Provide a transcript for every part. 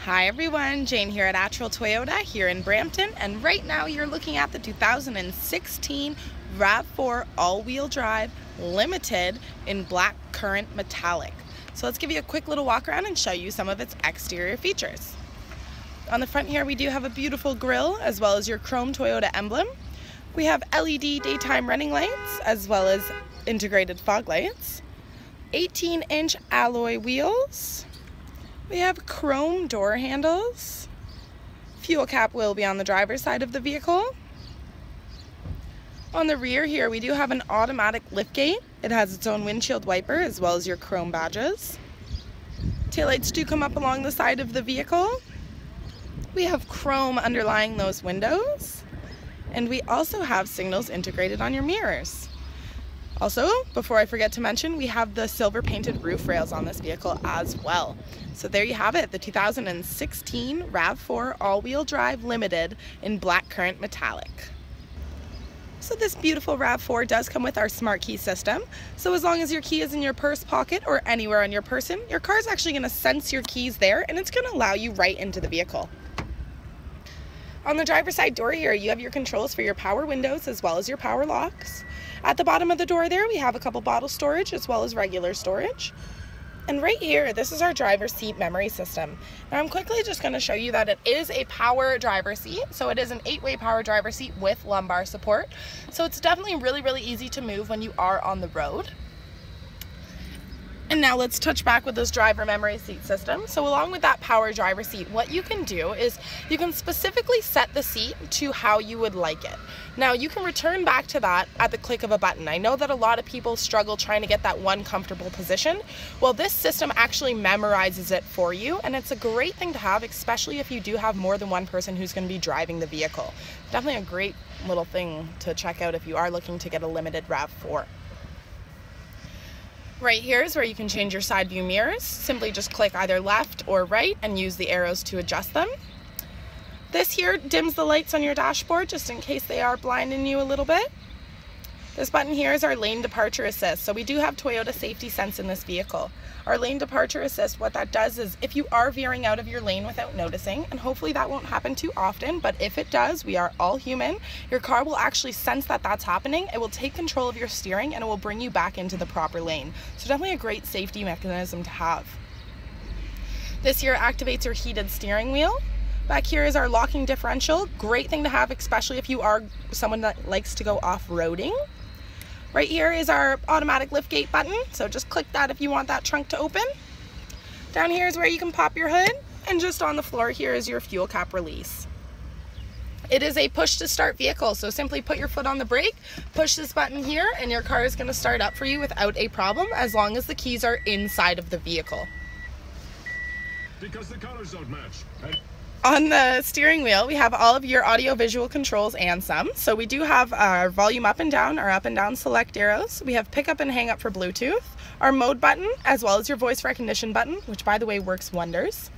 Hi everyone, Jane here at Attrell Toyota here in Brampton, and right now you're looking at the 2016 Rav4 All-Wheel Drive Limited in black currant metallic. So let's give you a quick little walk around and show you some of its exterior features. On the front here we do have a beautiful grille as well as your chrome Toyota emblem. We have LED daytime running lights as well as integrated fog lights. 18-inch alloy wheels. We have chrome door handles. Fuel cap will be on the driver's side of the vehicle. On the rear here we do have an automatic liftgate. It has its own windshield wiper as well as your chrome badges. Taillights do come up along the side of the vehicle. We have chrome underlying those windows. And we also have signals integrated on your mirrors. Also, before I forget to mention, we have the silver painted roof rails on this vehicle as well. So there you have it, the 2016 Rav4 All-Wheel Drive Limited in black currant metallic. So this beautiful Rav4 does come with our smart key system. So as long as your key is in your purse pocket or anywhere on your person, your car is actually going to sense your keys there and it's going to allow you right into the vehicle. On the driver's side door here, you have your controls for your power windows as well as your power locks. At the bottom of the door there, we have a couple bottle storage as well as regular storage. And right here, this is our driver's seat memory system. Now I'm quickly just going to show you that it is a power driver's seat. So it is an 8-way power driver's seat with lumbar support. So it's definitely really easy to move when you are on the road. And now let's touch back with this driver memory seat system. So along with that power driver seat, what you can do is you can specifically set the seat to how you would like it. Now you can return back to that at the click of a button. I know that a lot of people struggle trying to get that one comfortable position. Well, this system actually memorizes it for you, and it's a great thing to have, especially if you do have more than one person who's going to be driving the vehicle. Definitely a great little thing to check out if you are looking to get a limited Rav4. Right here is where you can change your side view mirrors. Simply just click either left or right and use the arrows to adjust them. This here dims the lights on your dashboard just in case they are blinding you a little bit. This button here is our lane departure assist. So we do have Toyota safety sense in this vehicle. Our lane departure assist, what that does is if you are veering out of your lane without noticing, and hopefully that won't happen too often, but if it does, we are all human, your car will actually sense that that's happening. It will take control of your steering and it will bring you back into the proper lane. So definitely a great safety mechanism to have. This here activates your heated steering wheel. Back here is our locking differential. Great thing to have, especially if you are someone that likes to go off-roading. Right here is our automatic liftgate button, so just click that if you want that trunk to open. Down here is where you can pop your hood, and just on the floor here is your fuel cap release. It is a push to start vehicle, so simply put your foot on the brake, push this button here, and your car is going to start up for you without a problem as long as the keys are inside of the vehicle. Because the colors don't match. On the steering wheel, we have all of your audio-visual controls and some. So we do have our volume up and down select arrows. We have pick up and hang up for Bluetooth, our mode button, as well as your voice recognition button, which by the way works wonders.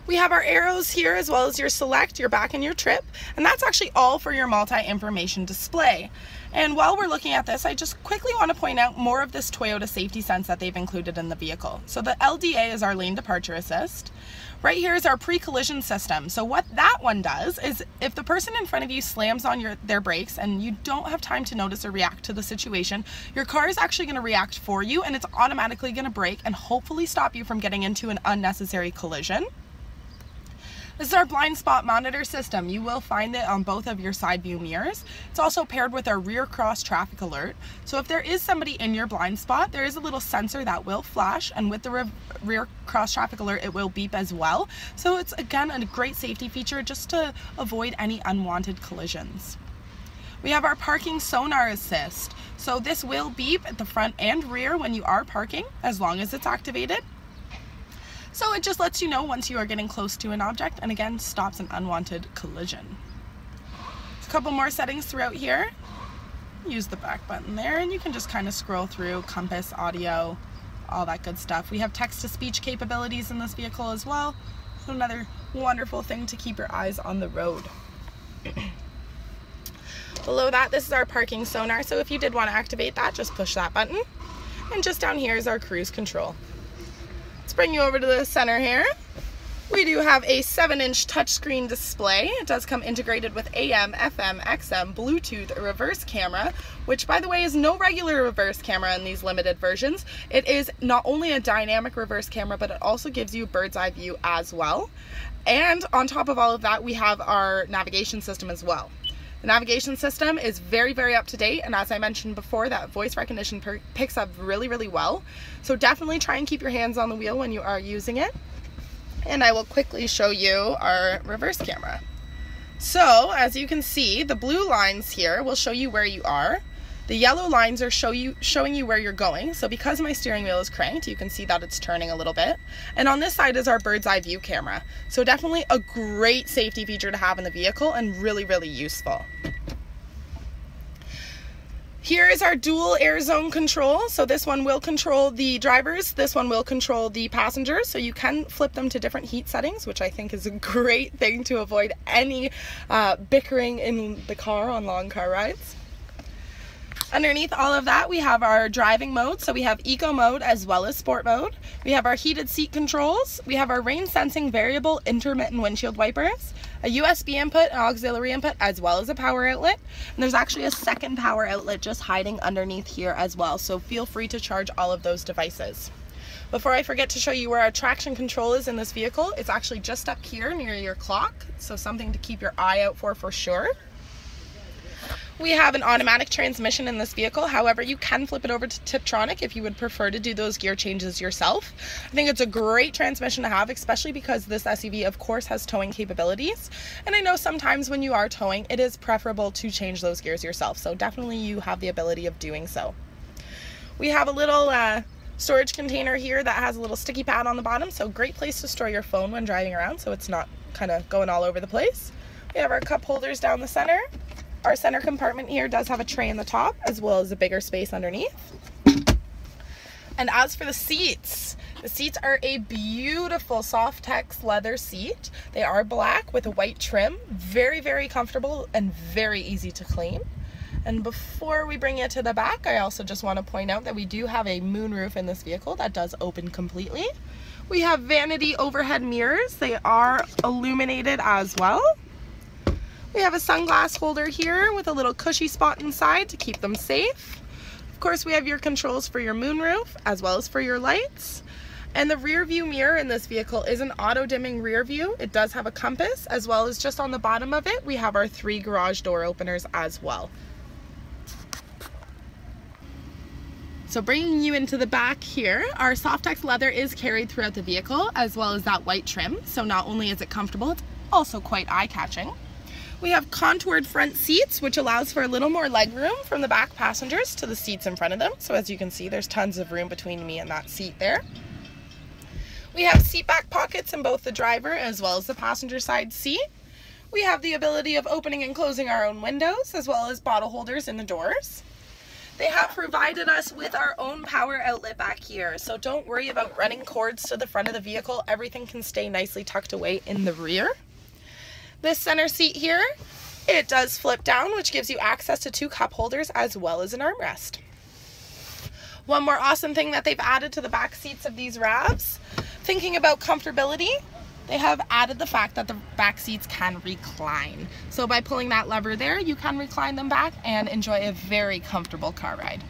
We have our arrows here as well as your select, your back, and your trip, and that's actually all for your multi-information display. And while we're looking at this, I just quickly want to point out more of this Toyota safety sense that they've included in the vehicle. So the LDA is our lane departure assist. Right here is our pre-collision system. So what that one does is if the person in front of you slams on their brakes and you don't have time to notice or react to the situation, your car is actually going to react for you and it's automatically going to brake and hopefully stop you from getting into an unnecessary collision. This is our blind spot monitor system. You will find it on both of your side view mirrors. It's also paired with our rear cross traffic alert. So if there is somebody in your blind spot, there is a little sensor that will flash, and with the rear cross traffic alert, it will beep as well. So it's again a great safety feature just to avoid any unwanted collisions. We have our parking sonar assist. So this will beep at the front and rear when you are parking, as long as it's activated. So it just lets you know once you are getting close to an object and again stops an unwanted collision. A couple more settings throughout here. Use the back button there and you can just kind of scroll through compass, audio, all that good stuff. We have text-to-speech capabilities in this vehicle as well. So another wonderful thing to keep your eyes on the road. Below that, this is our parking sonar. So if you did want to activate that, just push that button. And just down here is our cruise control. Let's bring you over to the center here. We do have a 7-inch touchscreen display. It does come integrated with AM, FM, XM, Bluetooth, a reverse camera, which by the way is no regular reverse camera in these limited versions. It is not only a dynamic reverse camera, but it also gives you bird's eye view as well. And on top of all of that, we have our navigation system as well. The navigation system is very, very up to date, and as I mentioned before, that voice recognition picks up really, really well. So definitely try and keep your hands on the wheel when you are using it. And I will quickly show you our reverse camera. So as you can see, the blue lines here will show you where you are. The yellow lines are showing you where you're going. So because my steering wheel is cranked, you can see that it's turning a little bit. And on this side is our bird's eye view camera. So definitely a great safety feature to have in the vehicle and really, really useful. Here is our dual air zone control. So this one will control the drivers, this one will control the passengers. So you can flip them to different heat settings, which I think is a great thing to avoid any bickering in the car on long car rides. Underneath all of that, we have our driving mode. So we have eco mode as well as sport mode. We have our heated seat controls. We have our rain sensing variable intermittent windshield wipers, a USB input, an auxiliary input, as well as a power outlet. And there's actually a second power outlet just hiding underneath here as well. So feel free to charge all of those devices. Before I forget to show you where our traction control is in this vehicle, it's actually just up here near your clock. So something to keep your eye out for sure. We have an automatic transmission in this vehicle. However, you can flip it over to Tiptronic if you would prefer to do those gear changes yourself. I think it's a great transmission to have, especially because this SUV, of course, has towing capabilities. And I know sometimes when you are towing, it is preferable to change those gears yourself. So definitely you have the ability of doing so. We have a little storage container here that has a little sticky pad on the bottom. So great place to store your phone when driving around so it's not kind of going all over the place. We have our cup holders down the center. Our center compartment here does have a tray in the top as well as a bigger space underneath. And as for the seats are a beautiful sofTex leather seat. They are black with a white trim. Very, very comfortable and very easy to clean. And before we bring you to the back, I also just want to point out that we do have a moonroof in this vehicle that does open completely. We have vanity overhead mirrors. They are illuminated as well. We have a sunglass holder here with a little cushy spot inside to keep them safe. Of course, we have your controls for your moonroof as well as for your lights. And the rear view mirror in this vehicle is an auto dimming rear view. It does have a compass, as well as just on the bottom of it, we have our 3 garage door openers as well. So bringing you into the back here, our sofTex leather is carried throughout the vehicle, as well as that white trim. So not only is it comfortable, it's also quite eye-catching. We have contoured front seats, which allows for a little more leg room from the back passengers to the seats in front of them. So as you can see, there's tons of room between me and that seat there. We have seat back pockets in both the driver as well as the passenger side seat. We have the ability of opening and closing our own windows, as well as bottle holders in the doors. They have provided us with our own power outlet back here, so don't worry about running cords to the front of the vehicle. Everything can stay nicely tucked away in the rear. This center seat here, it does flip down, which gives you access to 2 cup holders as well as an armrest. One more awesome thing that they've added to the back seats of these RAVs, thinking about comfortability, they have added the fact that the back seats can recline. So by pulling that lever there, you can recline them back and enjoy a very comfortable car ride.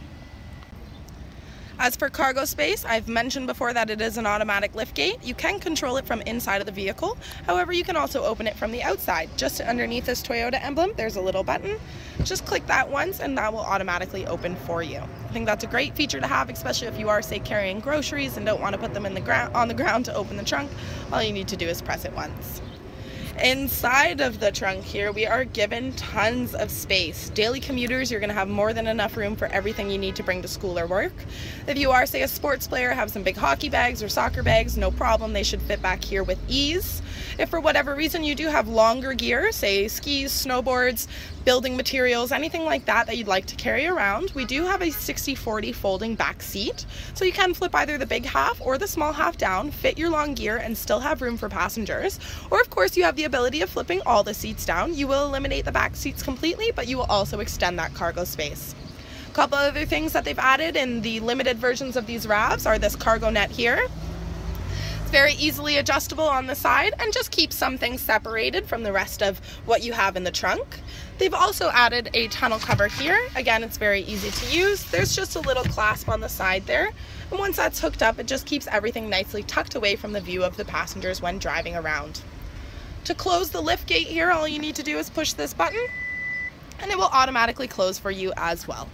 As for cargo space, I've mentioned before that it is an automatic liftgate. You can control it from inside of the vehicle. However, you can also open it from the outside. Just underneath this Toyota emblem, there's a little button. Just click that once and that will automatically open for you. I think that's a great feature to have, especially if you are, say, carrying groceries and don't want to put them on the ground to open the trunk. All you need to do is press it once. Inside of the trunk here, we are given tons of space. Daily commuters, you're going to have more than enough room for everything you need to bring to school or work. If you are, say, a sports player, have some big hockey bags or soccer bags, no problem, they should fit back here with ease. If for whatever reason you do have longer gear, say skis, snowboards, building materials, anything like that you'd like to carry around, we do have a 60/40 folding back seat. So you can flip either the big half or the small half down, fit your long gear, and still have room for passengers. Or of course you have the ability of flipping all the seats down. You will eliminate the back seats completely, but you will also extend that cargo space. A couple other things that they've added in the limited versions of these RAVs are this cargo net here. very easily adjustable on the side and just keeps some things separated from the rest of what you have in the trunk. They've also added a tonneau cover here. Again, it's very easy to use. There's just a little clasp on the side there. And once that's hooked up, it just keeps everything nicely tucked away from the view of the passengers when driving around. To close the lift gate here, all you need to do is push this button and it will automatically close for you as well.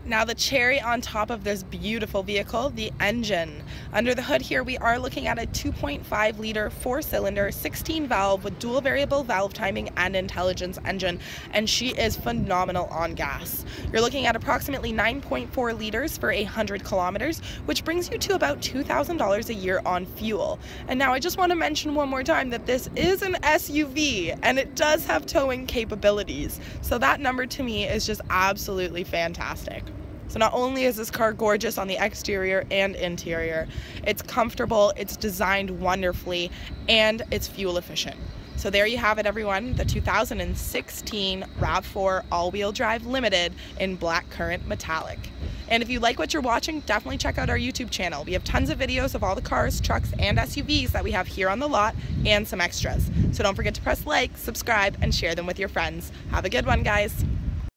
Now the cherry on top of this beautiful vehicle, the engine. Under the hood here, we are looking at a 2.5 liter 4-cylinder 16 valve with dual variable valve timing and intelligence engine, and she is phenomenal on gas. You're looking at approximately 9.4 liters for 100 kilometers, which brings you to about $2,000 a year on fuel. And now I just want to mention one more time that this is an SUV and it does have towing capabilities. So that number to me is just absolutely fantastic. So not only is this car gorgeous on the exterior and interior, it's comfortable, it's designed wonderfully, and it's fuel efficient. So there you have it, everyone, the 2016 Rav4 All-Wheel Drive Limited in black currant metallic. And if you like what you're watching, definitely check out our YouTube channel. We have tons of videos of all the cars, trucks, and SUVs that we have here on the lot, and some extras. So don't forget to press like, subscribe, and share them with your friends. Have a good one, guys.